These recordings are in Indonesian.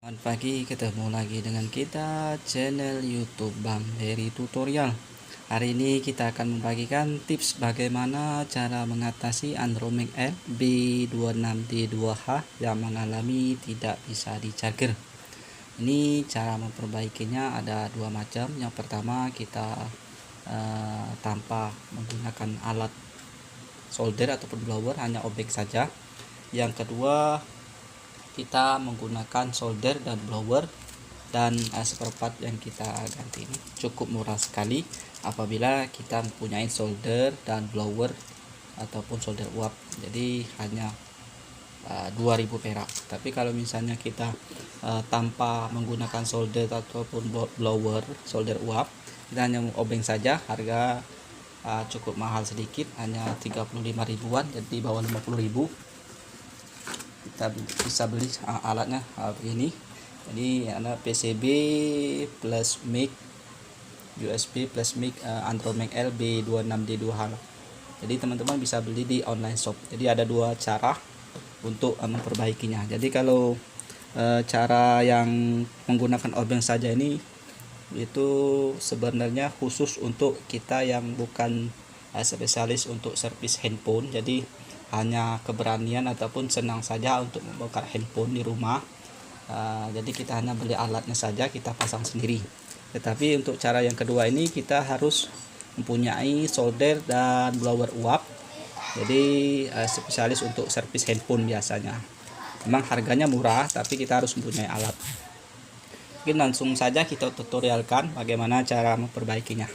Selamat pagi, ketemu lagi dengan kita channel YouTube Bang Heri Tutorial. Hari ini kita akan membagikan tips bagaimana cara mengatasi Android L B26D2H yang mengalami tidak bisa di-charger. Ini cara memperbaikinya ada dua macam. Yang pertama kita tanpa menggunakan alat solder ataupun blower, hanya obeng saja. Yang kedua kita menggunakan solder dan blower, dan spare part yang kita ganti ini cukup murah sekali apabila kita mempunyai solder dan blower ataupun solder uap, jadi hanya 2000 perak. Tapi kalau misalnya kita tanpa menggunakan solder ataupun blower, solder uap, kita hanya obeng saja, harga cukup mahal sedikit, hanya 35 ribuan, jadi di bawah 50.000. Kita bisa beli alatnya begini. Jadi ada PCB plus mic, USB plus mic Android L B26D2H. Jadi teman-teman bisa beli di online shop. Jadi ada dua cara untuk memperbaikinya. Jadi kalau cara yang menggunakan obeng saja ini itu sebenarnya khusus untuk kita yang bukan spesialis untuk servis handphone. Jadi hanya keberanian ataupun senang saja untuk membongkar handphone di rumah. Jadi kita hanya beli alatnya saja, kita pasang sendiri. Tetapi untuk cara yang kedua ini kita harus mempunyai solder dan blower uap. Jadi spesialis untuk servis handphone biasanya. Memang harganya murah, tapi kita harus mempunyai alat. Mungkin langsung saja kita tutorialkan bagaimana cara memperbaikinya.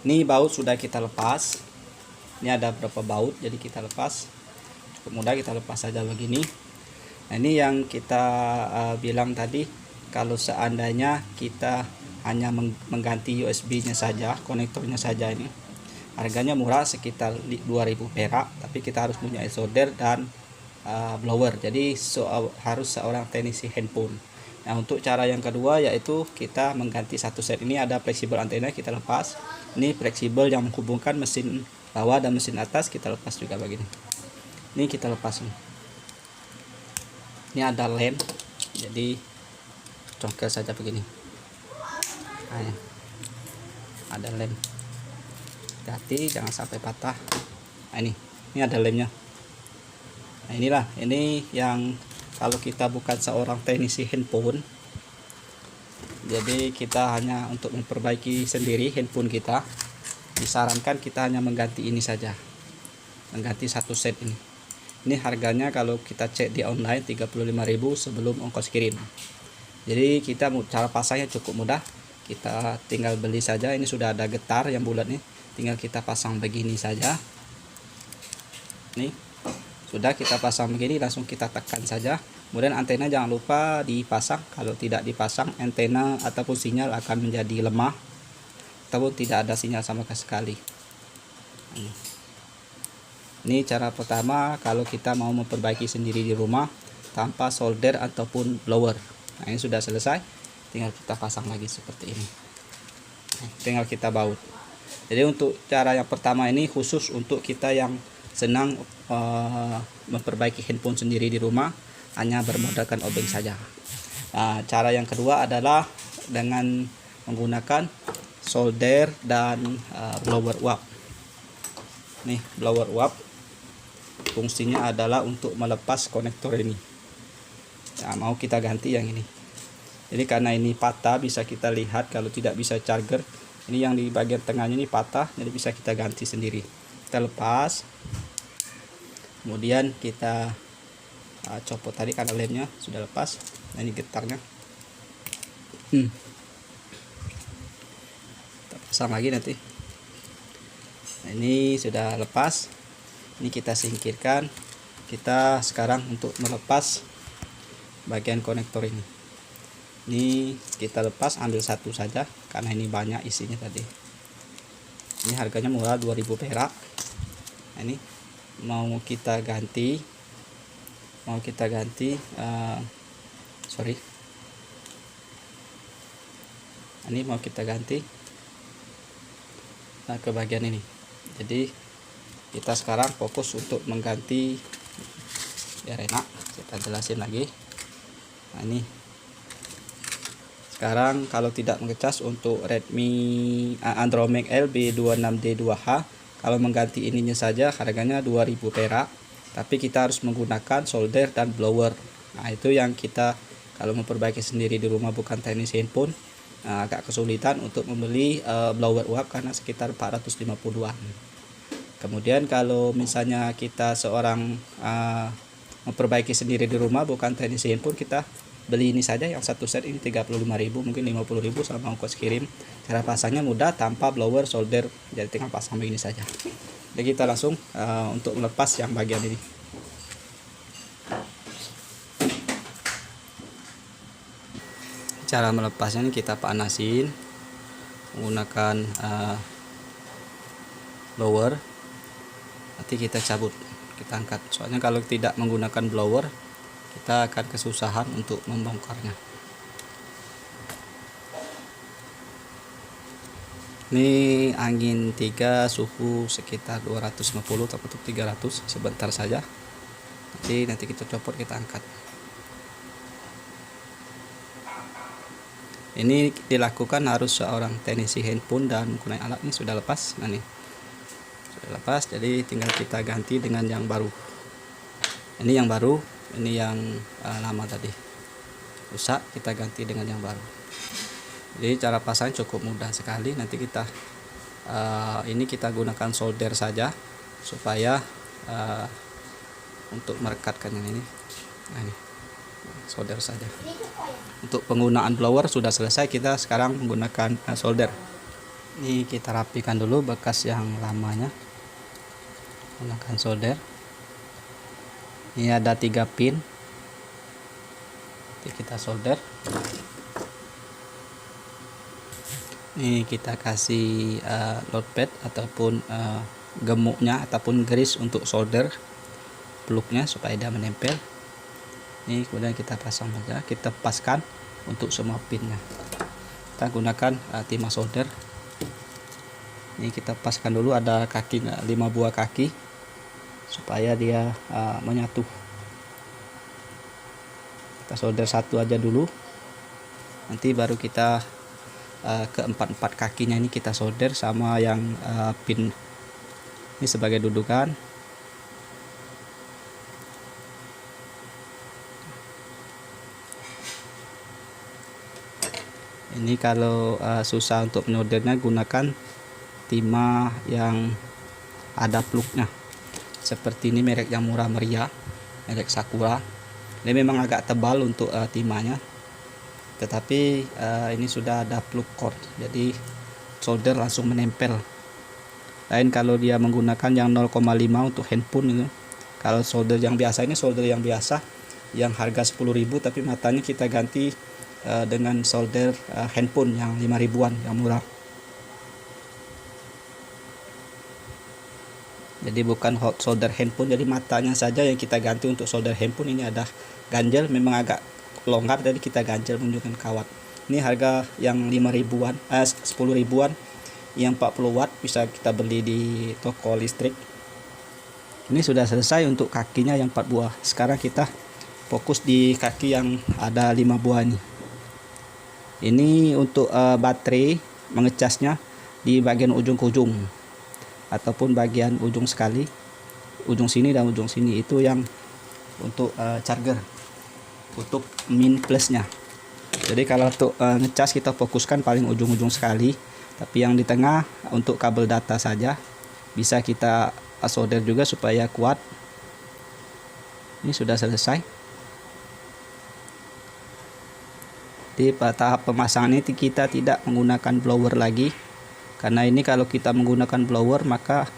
Ini baut sudah kita lepas. Ini ada berapa baut, jadi kita lepas. Cukup mudah, kita lepas saja begini. Nah, ini yang kita bilang tadi, kalau seandainya kita hanya mengganti USB-nya saja, konektornya saja, ini harganya murah sekitar 2000 perak, tapi kita harus punya solder dan blower. Jadi harus seorang teknisi handphone. Nah, untuk cara yang kedua yaitu kita mengganti satu set. Ini ada fleksibel antena, kita lepas. Ini fleksibel yang menghubungkan mesin bawah dan mesin atas, kita lepas juga begini. Ini kita lepas nih. Ini ada lem, jadi congkel saja begini. Nah, ada lem, hati jangan sampai patah. Nah, ini ada lemnya. Nah, ini yang kalau kita bukan seorang teknisi handphone, jadi kita hanya untuk memperbaiki sendiri handphone kita, disarankan kita hanya mengganti ini saja, mengganti satu set ini. Ini harganya kalau kita cek di online 35.000 sebelum ongkos kirim. Jadi kita cara pasangnya cukup mudah, kita tinggal beli saja. Ini sudah ada getar yang bulat nih, tinggal kita pasang begini saja. Nih sudah kita pasang begini, langsung kita tekan saja. Kemudian antena jangan lupa dipasang. Kalau tidak dipasang, antena ataupun sinyal akan menjadi lemah ataupun tidak ada sinyal sama sekali. Ini cara pertama kalau kita mau memperbaiki sendiri di rumah tanpa solder ataupun blower. Nah, ini sudah selesai, tinggal kita pasang lagi seperti ini. Tinggal kita baut. Jadi untuk cara yang pertama ini khusus untuk kita yang senang memperbaiki handphone sendiri di rumah, hanya bermodalkan obeng saja. Nah, cara yang kedua adalah dengan menggunakan solder dan blower uap. Nih blower uap, fungsinya adalah untuk melepas konektor ini. Nah, mau kita ganti yang ini. Jadi karena ini patah, bisa kita lihat kalau tidak bisa charger. Ini yang di bagian tengahnya ini patah, jadi bisa kita ganti sendiri. Kita lepas. Kemudian kita copot tadi karena lemnya sudah lepas. Nah, ini getarnya. Kita pasang lagi nanti. Nah, ini sudah lepas. Ini kita singkirkan. Kita sekarang untuk melepas bagian konektor ini. Ini kita lepas, ambil satu saja karena ini banyak isinya tadi. Ini harganya murah 2000 perak. Nah, ini mau kita ganti, ini mau kita ganti ke bagian ini. Jadi kita sekarang fokus untuk mengganti biar enak, kita jelasin lagi. Nah, ini Sekarang kalau tidak mengecas untuk Redmi Andromax LB26D2H, kalau mengganti ininya saja harganya 2000 perak, tapi kita harus menggunakan solder dan blower. Nah, itu yang kita kalau memperbaiki sendiri di rumah bukan teknis handphone, agak kesulitan untuk membeli blower uap karena sekitar 450-an. Kemudian kalau misalnya kita seorang memperbaiki sendiri di rumah bukan teknis handphone, kita beli ini saja, yang satu set ini 35.000, mungkin 50.000 sama ongkos kirim. Cara pasangnya mudah tanpa blower solder, jadi tinggal pasang begini saja. Jadi kita langsung untuk melepas yang bagian ini. Cara melepasnya ini kita panasin menggunakan blower, nanti kita cabut, kita angkat. Soalnya kalau tidak menggunakan blower kita akan kesusahan untuk membongkarnya. Ini angin 3 suhu sekitar 250 atau 300, sebentar saja. Nanti kita copot, kita angkat. Ini dilakukan harus seorang teknisi handphone dan menggunakan alat. Ini sudah lepas. Nah, ini sudah lepas, jadi tinggal kita ganti dengan yang baru. Ini yang baru, ini yang lama tadi rusak, kita ganti dengan yang baru. Jadi cara pasang cukup mudah sekali. Nanti kita ini kita gunakan solder saja supaya untuk merekatkan yang ini. Nah, ini solder saja. Untuk penggunaan blower sudah selesai, kita sekarang menggunakan solder. Ini kita rapikan dulu bekas yang lamanya menggunakan solder. Ini ada 3 pin, jadi kita solder. Ini kita kasih load pad ataupun gemuknya ataupun grease untuk solder plugnya supaya dia menempel. Ini kemudian kita pasang saja, kita paskan untuk semua pinnya. Kita gunakan timah solder. Ini kita paskan dulu, ada kaki 5 buah kaki supaya dia menyatu. Kita solder satu aja dulu, nanti baru kita ke 4 kakinya ini kita solder sama yang pin ini sebagai dudukan. Ini kalau susah untuk menyoldernya, gunakan timah yang ada plugnya. Seperti ini, merek yang murah meriah, merek Sakura. Ini memang agak tebal untuk timahnya, tetapi ini sudah ada plug cord, jadi solder langsung menempel. Lain kalau dia menggunakan yang 0,5 untuk handphone itu. Kalau solder yang biasa, ini solder yang biasa yang harga 10.000, tapi matanya kita ganti dengan solder handphone yang 5.000-an yang murah. Jadi bukan hot solder handphone, jadi matanya saja yang kita ganti untuk solder handphone. Ini ada ganjel, memang agak longgar, jadi kita ganjel menunjukkan kawat. Ini harga yang 5.000-an, 10.000-an, yang 40 watt bisa kita beli di toko listrik. Ini sudah selesai untuk kakinya yang 4 buah. Sekarang kita fokus di kaki yang ada 5 buah ini. Ini untuk baterai mengecasnya di bagian ujung ke ujung ataupun bagian ujung sekali, ujung sini dan ujung sini, itu yang untuk charger, untuk min plusnya. Jadi kalau untuk ngecas kita fokuskan paling ujung-ujung sekali, tapi yang di tengah untuk kabel data saja bisa kita solder juga supaya kuat. Ini sudah selesai. Di tahap pemasangan ini kita tidak menggunakan blower lagi, karena ini kalau kita menggunakan blower maka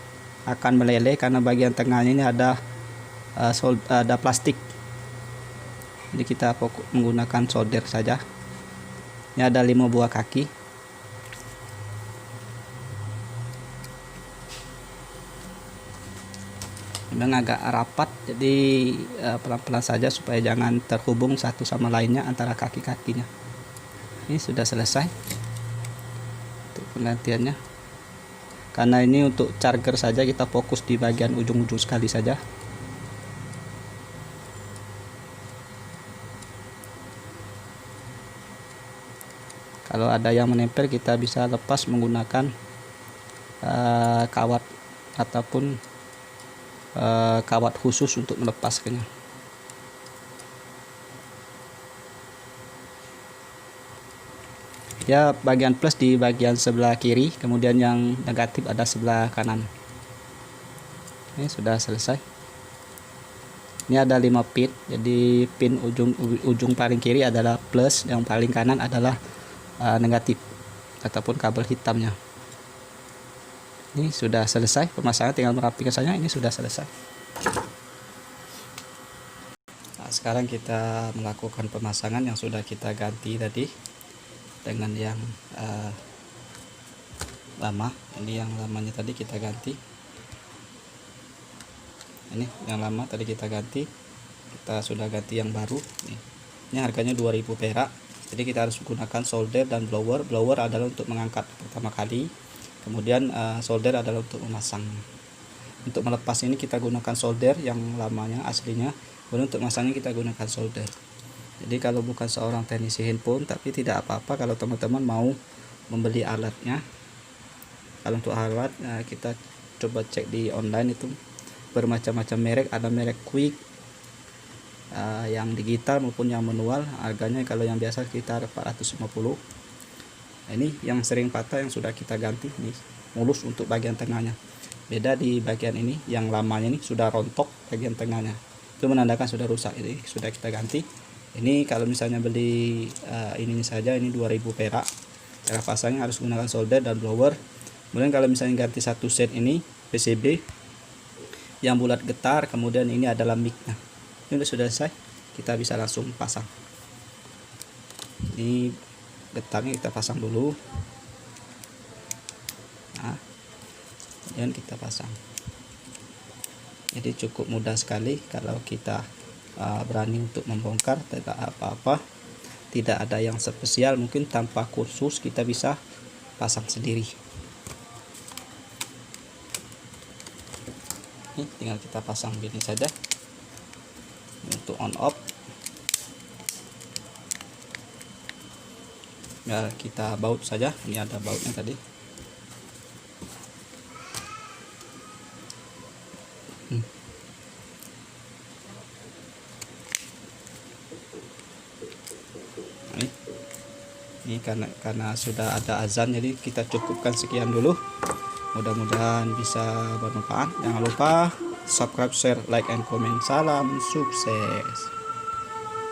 akan meleleh, karena bagian tengahnya ini ada plastik. Jadi kita menggunakan solder saja. Ini ada 5 buah kaki. Memang agak rapat, jadi pelan-pelan saja supaya jangan terhubung satu sama lainnya antara kaki-kakinya. Ini sudah selesai untuk penggantiannya. Karena ini untuk charger saja, kita fokus di bagian ujung-ujung sekali saja. Kalau ada yang menempel, kita bisa lepas menggunakan kawat ataupun kawat khusus untuk melepaskannya. Ya, bagian plus di bagian sebelah kiri, kemudian yang negatif ada sebelah kanan. Ini sudah selesai. Ini ada 5 pin, jadi pin ujung paling kiri adalah plus, yang paling kanan adalah negatif ataupun kabel hitamnya. Ini sudah selesai pemasangan, tinggal merapikan saja. Ini sudah selesai. Nah, sekarang kita melakukan pemasangan yang sudah kita ganti tadi dengan yang lama. Ini yang lamanya tadi kita ganti. Ini yang lama tadi kita ganti, kita sudah ganti yang baru nih. Ini harganya 2000 perak. Jadi kita harus menggunakan solder dan blower. Blower adalah untuk mengangkat pertama kali, kemudian solder adalah untuk memasang. Untuk melepas ini kita gunakan solder yang lamanya aslinya, kemudian untuk memasangnya kita gunakan solder. Jadi kalau bukan seorang teknisi handphone, tapi tidak apa-apa kalau teman-teman mau membeli alatnya. Kalau untuk alat kita coba cek di online, itu bermacam-macam merek, ada merek Quick yang digital maupun yang manual. Harganya kalau yang biasa sekitar 450. Nah, ini yang sering patah yang sudah kita ganti nih, mulus untuk bagian tengahnya. Beda di bagian ini, yang lamanya ini sudah rontok bagian tengahnya, itu menandakan sudah rusak. Ini sudah kita ganti. Ini kalau misalnya beli ini saja, ini 2000 perak. Cara pasangnya harus menggunakan solder dan blower. Kemudian kalau misalnya ganti satu set ini PCB yang bulat getar, kemudian ini adalah mic. Nah, ini sudah selesai, kita bisa langsung pasang. Ini getarnya kita pasang dulu. Nah, kemudian kita pasang. Jadi cukup mudah sekali kalau kita berani untuk membongkar, tidak apa-apa, tidak ada yang spesial. Mungkin tanpa kursus kita bisa pasang sendiri. Ini tinggal kita pasang gini saja. Untuk on off ya kita baut saja. Ini ada bautnya tadi. Ini karena sudah ada azan, jadi kita cukupkan sekian dulu. Mudah-mudahan bisa bermanfaat. Jangan lupa subscribe, share, like, and comment. Salam sukses.